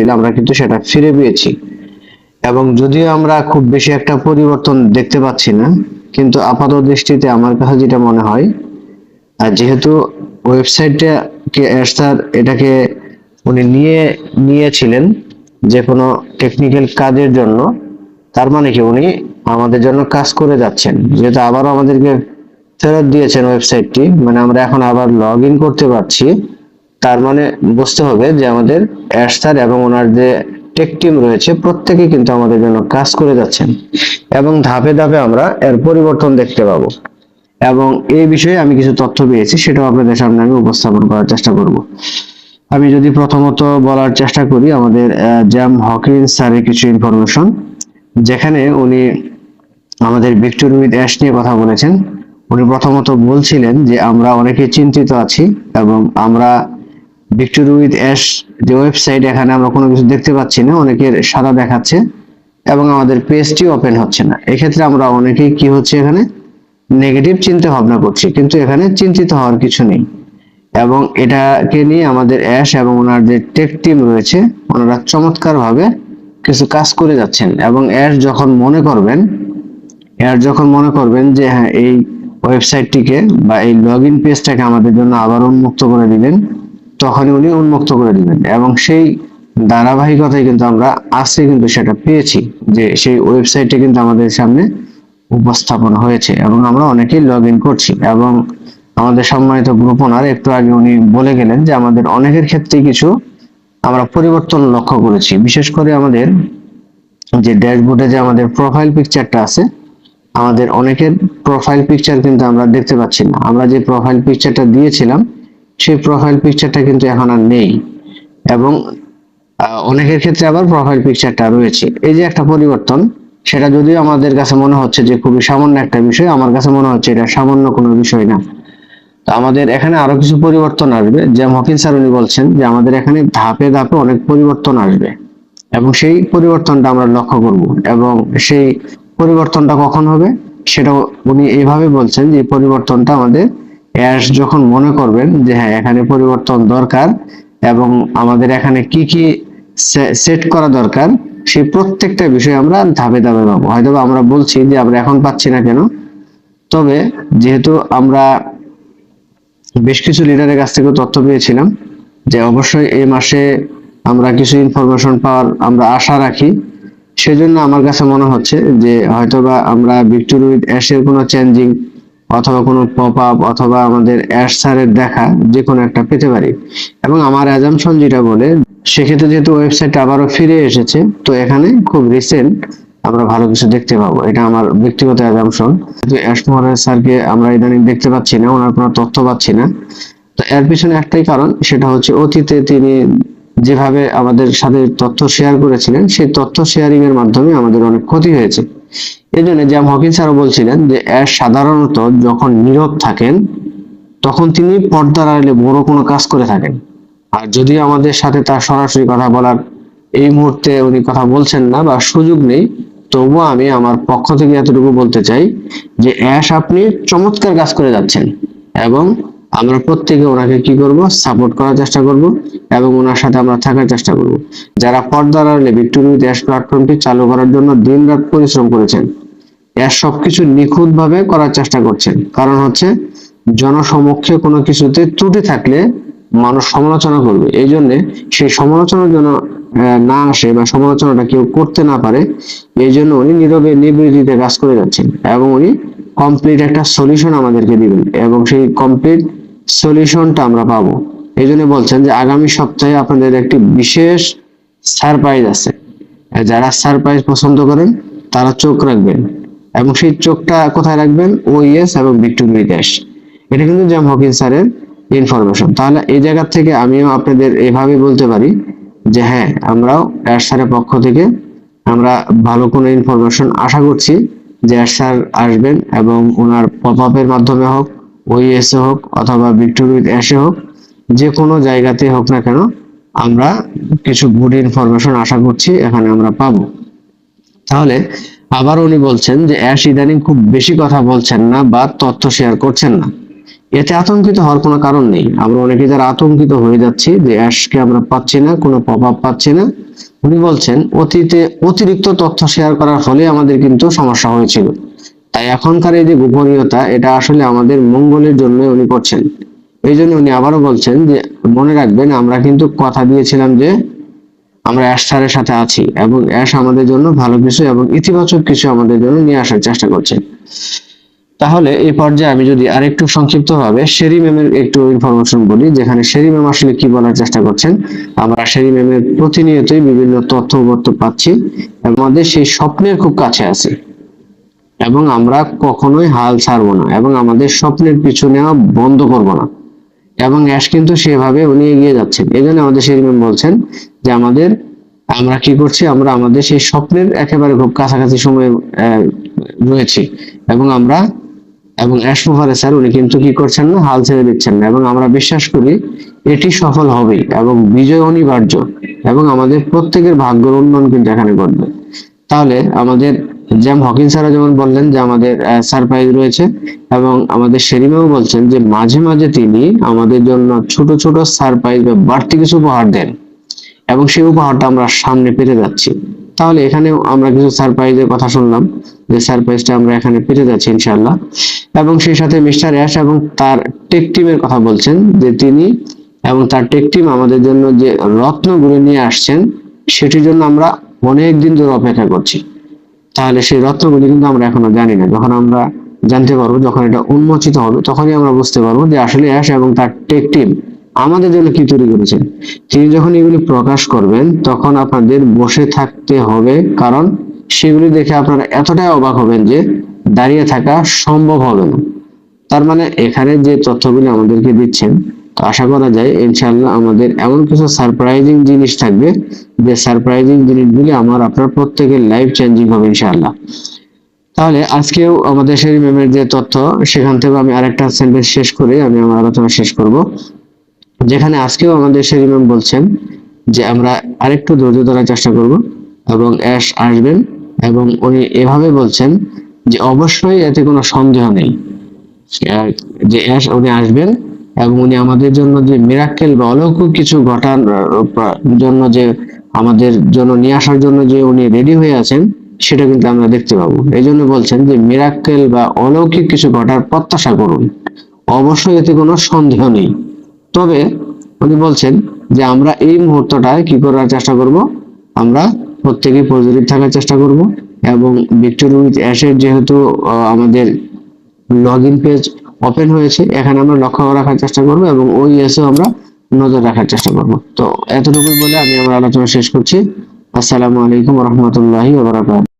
Email আমরা কিন্তু সেটা ফিরে পেয়েছি। এবং যদিও আমরা খুব বেশি একটা পরিবর্তন দেখতে পাচ্ছি না, কিন্তু আপাত দৃষ্টিতে আমার কাছে যেটা মনে হয়, আর যেহেতু ওয়েবসাইটটাকে স্যার এটাকে উনি নিয়েছিলেন যে কোনো টেকনিক্যাল কাজের জন্য, তার মানে কি উনি আমাদের জন্য কাজ করে যাচ্ছেন। যেহেতু আবারও আমাদেরকে ফেরত দিয়েছেন ওয়েবসাইটটি, মানে আমরা এখন আবার লগ ইন করতে পারছি, তার মানে বুঝতে হবে যে আমাদের স্যার এবং ওনার যে টেক টিম রয়েছে প্রত্যেকে কিন্তু আমাদের জন্য কাজ করে যাচ্ছেন, এবং ধাপে ধাপে আমরা এর পরিবর্তন দেখতে পাবো। এবং এই বিষয়ে আমি কিছু তথ্য পেয়েছি, সেটাও আপনাদের সামনে আমি উপস্থাপন করার চেষ্টা করব। আমি যদি প্রথমত বলার চেষ্টা করি আমাদের জ্যাম হকিন্স স্যারের কিছু ইনফরমেশন, যেখানে উনি আমাদের ভিক্টর উইথ অ্যাশ নিয়ে কথা বলেছেন। উনি প্রথমত বলছিলেন যে আমরা অনেকে চিন্তিত আছি এবং আমরা ভিক্টর উইথ অ্যাশ যে ওয়েবসাইট, এখানে আমরা কোনো কিছু দেখতে পাচ্ছি না, অনেকের সাদা দেখাচ্ছে এবং আমাদের পেজটি ওপেন হচ্ছে না। এক্ষেত্রে আমরা অনেকেই কি হচ্ছে এখানে নেগেটিভ চিন্তা ভাবনা করছি, কিন্তু এখানে চিন্তিত হওয়ার কিছু নেই। এবং এটাকে নিয়ে আমাদের অ্যাশ এবং ওনার যে টেক টিম রয়েছে ওনারা চমৎকার ভাবে কিছু কাজ করে যাচ্ছেন। এবং অ্যাশ যখন মনে করবেন যে হ্যাঁ এই ওয়েবসাইটটিকে বা এই লগ ইন পেজটাকে আমাদের জন্য আবার উন্মুক্ত করে দিবেন, তখনই উনি উন্মুক্ত করে দিবেন। এবং সেই ধারাবাহিকতায় কিন্তু আমরা আজকে কিন্তু সেটা পেয়েছি, যে সেই ওয়েবসাইটে কিন্তু আমাদের সামনে উপস্থাপন হয়েছে এবং আমরা অনেকেই লগ ইন করছি। এবং আমাদের সম্মানিত গ্রুপ ওনার একটু আগে উনি বলে গেলেন যে আমাদের অনেকের ক্ষেত্রে কিছু আমরা পরিবর্তন লক্ষ্য করেছি। বিশেষ করে আমাদের যে ড্যাশবোর্ডে যে আমাদের প্রোফাইল পিকচারটা আছে, আমাদের অনেকের প্রোফাইল পিকচার কিন্তু আমরা দেখতে পাচ্ছি না। আমরা যে প্রোফাইল পিকচারটা দিয়েছিলাম সেই প্রোফাইল পিকচারটা কিন্তু এখন আর নেই, এবং অনেকের ক্ষেত্রে আবার প্রোফাইল পিকচারটা রয়েছে। এই যে একটা পরিবর্তন, সেটা যদিও আমাদের কাছে মনে হচ্ছে যে খুবই সামান্য একটা বিষয়, আমার কাছে মনে হচ্ছে এটা সামান্য কোনো বিষয় না। তো আমাদের এখানে আরো কিছু পরিবর্তন আসবে, যেমন হকিন্স স্যার উনি বলছেন যে আমাদের এখানে ধাপে ধাপে অনেক পরিবর্তন আসবে এবং সেই পরিবর্তনটা আমরা লক্ষ্য করব। এবং সেই পরিবর্তনটা কখন হবে সেটাও উনি এইভাবে বলছেন যে পরিবর্তনটা আমাদের অ্যাশ যখন মনে করবেন যে হ্যাঁ এখানে পরিবর্তন দরকার এবং আমাদের এখানে কি কি সেট করা দরকার, সেই প্রত্যেকটা বিষয় আমরা ধাপে ধাপে পাবো। হয়তো আমরা বলছি যে আমরা এখন পাচ্ছি না কেন, তবে যেহেতু আমরা বেশ কিছু লিডারের কাছ থেকে তথ্য পেয়েছিলাম যে অবশ্যই এই মাসে আমরা কিছু ইনফরমেশন পাওয়ার আমরা আশা রাখি, সেজন্য আমার কাছে মনে হচ্ছে যে হয়তোবা আমরা ভিক্টর উইথ অ্যাশের কোনো চেঞ্জিং অথবা কোনো পপ আপ অথবা আমাদের অ্যাশ স্যারের দেখা যে কোনো একটা পেতে পারি। এবং আমার অ্যাজাম্পশন যেটা বলে, সেক্ষেত্রে যেহেতু ওয়েবসাইট আবারও ফিরে এসেছে, তো এখানে খুব রিসেন্ট আমরা ভালো কিছু দেখতে পাবো, এটা আমার ব্যক্তিগত অ্যাজাম্পশন। কিন্তু অ্যাশ মোহরের স্যারকে আমরা ইদানিং দেখতে পাচ্ছি না, ওনার কোনো তথ্য পাচ্ছি না। তো এর পিছনে একটাই কারণ, সেটা হচ্ছে অতীতে তিনি যেভাবে আমাদের সাথে তথ্য শেয়ার করেছিলেন, সেই তথ্য শেয়ারিং এর মাধ্যমে আমাদের অনেক ক্ষতি হয়েছে। এই জন্য জ্যাম হকিন্স স্যারও বলছিলেন যে অ্যাশ সাধারণত যখন নীরব থাকেন তখন তিনি পর্দার আড়ালে বড় কোনো কাজ করে থাকেন। আর যদি আমাদের সাথে তার সরাসরি কথা বলার এই মুহূর্তে উনি কথা বলছেন না বা সুযোগ নেই, তবুও আমি আমার পক্ষ থেকে এতটুকু বলতে চাই যে অ্যাশ আপনি চমৎকার কাজ করে যাচ্ছেন এবং আমরা প্রত্যেকে ওনাকে কি করব, সাপোর্ট করার চেষ্টা করব এবং ওনার সাথে আমরা থাকার চেষ্টা করব। যারা পর্দার আড়ালে ভিক্টর উইথ অ্যাশ প্ল্যাটফর্মটি চালু করার জন্য দিনরাত পরিশ্রম করেছেন, অ্যাশ সবকিছু নিখুঁত ভাবে করার চেষ্টা করছেন। কারণ হচ্ছে জনসমক্ষে কোনো কিছুতে ত্রুটি থাকলে মানুষ সমালোচনা করবে, এই জন্য সেই সমালোচনার জন্য না আসে বা সমালোচনাটা কেউ করতে না পারে, এই জন্য উনি নীরবে নিবৃত্তিতে কাজ করে যাচ্ছেন এবং উনি কমপ্লিট একটা সলিউশন আমাদেরকে দিবেন এবং সেই কমপ্লিট সলিউশনটা আমরা পাবো। এই জন্য বলছেন যে আগামী সপ্তাহে আপনাদের একটি বিশেষ সারপ্রাইজ আছে। যারা সারপ্রাইজ পছন্দ করেন তারা চোখ রাখবেন, এবং সেই চোখটা কোথায় রাখবেন, ওইএস এবং ভিক্টর উইথ অ্যাশ। এটা কিন্তু জ্যাম হকিন্স স্যারের ইনফরমেশন। তাহলে এই জায়গা থেকে আমিও আপনাদের এভাবে বলতে পারি যে হ্যাঁ আমরাও অ্যাশ স্যারের পক্ষ থেকে আমরা ভালো কোনো ইনফরমেশন আশা করছি যে অ্যাশ স্যার আসবেন এবং ওনার পপ আপের মাধ্যমে হোক, ওইএস এ হোক অথবা ভিক্টর উইথ অ্যাশে হোক, যে কোনো জায়গাতে হোক না কেন আমরা কিছু গুড ইনফরমেশন আশা করছি এখানে আমরা পাবো। তাহলে আবার উনি বলছেন যে অ্যাশ ইদানিং খুব বেশি কথা বলছেন না বা তথ্য শেয়ার করছেন না, এতে আতঙ্কিত হওয়ার কোনো কারণ নেই। আমরা অনেকে যারা আতঙ্কিত হয়ে যাচ্ছি যে অ্যাশকে আমরা পাচ্ছি না, কোনো পপ আপ পাচ্ছি না, উনি বলছেন অতীতে অতিরিক্ত তথ্য শেয়ার করার ফলে আমাদের কিন্তু সমস্যা হয়েছিল, তাই এখনকার এই যে গোপনীয়তা, এটা আসলে আমাদের মঙ্গলের জন্য উনি করছেন। এই জন্য উনি আবারও বলছেন যে মনে রাখবেন, আমরা কিন্তু কথা দিয়েছিলাম যে আমরা অ্যাশ স্যারের সাথে আছি এবং অ্যাশ আমাদের জন্য ভালো কিছু এবং ইতিবাচক কিছু আমাদের জন্য নিয়ে আসার চেষ্টা করছে। তাহলে এই পর্যায়ে আমি যদি আরেকটু সংক্ষিপ্ত ভাবে শেরি ম্যামের একটু ইনফরমেশন বলি, যেখানে শেরি ম্যাম আসলে কি বলার চেষ্টা করছেন। আমরা শেরি ম্যামের প্রতিনিয়তই বিভিন্ন তথ্য পাচ্ছি এবং আমাদের সেই স্বপ্নের খুব কাছে আছে এবং আমরা কখনোই হাল ছাড়বো না এবং আমাদের স্বপ্নের পিছু নেওয়া বন্ধ করব না। এবং অ্যাশ কিন্তু সেভাবে উনি এগিয়ে যাচ্ছেন। এই জন্য আমাদের শেরি ম্যাম বলছেন যে আমরা কি করছি, আমরা আমাদের সেই স্বপ্নের একেবারে খুব কাছাকাছি সময়ে রয়েছি এবং অ্যাশ মুভারে স্যার উনি কিন্তু কি করছেন না, হাল ছেড়ে দিচ্ছেন না এবং আমরা বিশ্বাস করি এটি সফল হবে এবং বিজয় অনিবার্য এবং আমাদের প্রত্যেকের ভাগ্যের উন্নয়ন কিন্তু এখানে ঘটবে। তাহলে আমাদের জ্যাম হকিন্স স্যার যেমন বললেন যে আমাদের সারপ্রাইজ রয়েছে এবং আমাদের শেরিমেও বলছেন যে মাঝে মাঝে তিনি আমাদের জন্য ছোট ছোট সারপ্রাইজ বা বাড়তি কিছু উপহার দেন এবং সেই উপহারটা আমরা সামনে পেতে যাচ্ছি। তাহলে এখানে আমরা কিছু সারপ্রাইজের কথা শুনলাম, যে সারপ্রাইজটা আমরা এখানে পেতে যাচ্ছি ইনশাআল্লাহ। এবং সেই সাথে মিস্টার অ্যাশ এবং তার টেক টিমের কথা বলছেন যে তিনি এবং তার টেক টিম আমাদের জন্য যে রত্নগুলো নিয়ে আসছেন সেটির জন্য আমরা অনেক দিন ধরে অপেক্ষা করছি। তাহলে সেই রত্নগুলি কিন্তু আমরা এখনো জানি না, যখন আমরা জানতে পারবো, যখন এটা উন্মোচিত হবে, তখনই আমরা বুঝতে পারবো যে আসলে অ্যাশ এবং তার টেক টিম আমাদের জন্য কি তৈরি করেছেন। তিনি যখন এগুলি প্রকাশ করবেন তখন আপনাদের বসে থাকতে হবে, কারণ সেগুলি দেখে আপনারা এতটাই অবাক হবেন যে দাঁড়িয়ে থাকা সম্ভব হবে না। তার মানে এখানে যে তথ্যগুলি আমাদেরকে দিচ্ছেন, তো আশা করা যায় ইনশাআল্লাহ আমাদের এমন কিছু সারপ্রাইজিং জিনিস থাকবে যে সারপ্রাইজিং জিনিসগুলি আপনার প্রত্যেকের লাইফ চেঞ্জিং হবে ইনশাআল্লাহ। তাহলে আজকেও আমাদের শেরি ম্যামের যে তথ্য, সেখান থেকে আমি আরেকটা সেন্টেন্স শেষ করে আমি আমার আলোচনা শেষ করব, যেখানে আজকেও আমাদের শেরি ম্যাম বলছেন যে আমরা আরেকটু ধৈর্য ধরার চেষ্টা করব এবং অ্যাশ আসবেন এবং উনি এভাবে বলছেন যে অবশ্যই এতে কোনো সন্দেহ নেই যে অ্যাশ উনি আসবেন এবং উনি আমাদের জন্য যে মিরাক্কেল বা অলৌকিক কিছু ঘটার জন্য যে আমাদের জন্য নিয়ে আসার জন্য যে উনি রেডি হয়ে আছেন সেটা কিন্তু আমরা দেখতে পাবো। এই জন্য বলছেন যে মিরাক্কেল বা অলৌকিক কিছু ঘটার প্রত্যাশা করুন, অবশ্যই এতে কোনো সন্দেহ নেই। তবে উনি বলছেন যে আমরা এই মুহূর্তটায় কি করার চেষ্টা করব, আমরা প্রত্যেকেই পজিটিভ থাকার চেষ্টা করব এবং ভিক্টরি উইথ অ্যাশের যেহেতু আমাদের লগ ইন পেজ ওপেন হয়েছে, এখানে আমরা লক্ষ্য রাখার চেষ্টা করব এবং ওই এসে আমরা নজর রাখার চেষ্টা করব। তো এতটুকু বলে আমি আমার আলোচনা শেষ করছি। আসসালামু আলাইকুম ওয়া রাহমাতুল্লাহি ওয়া বারাকাতুহু।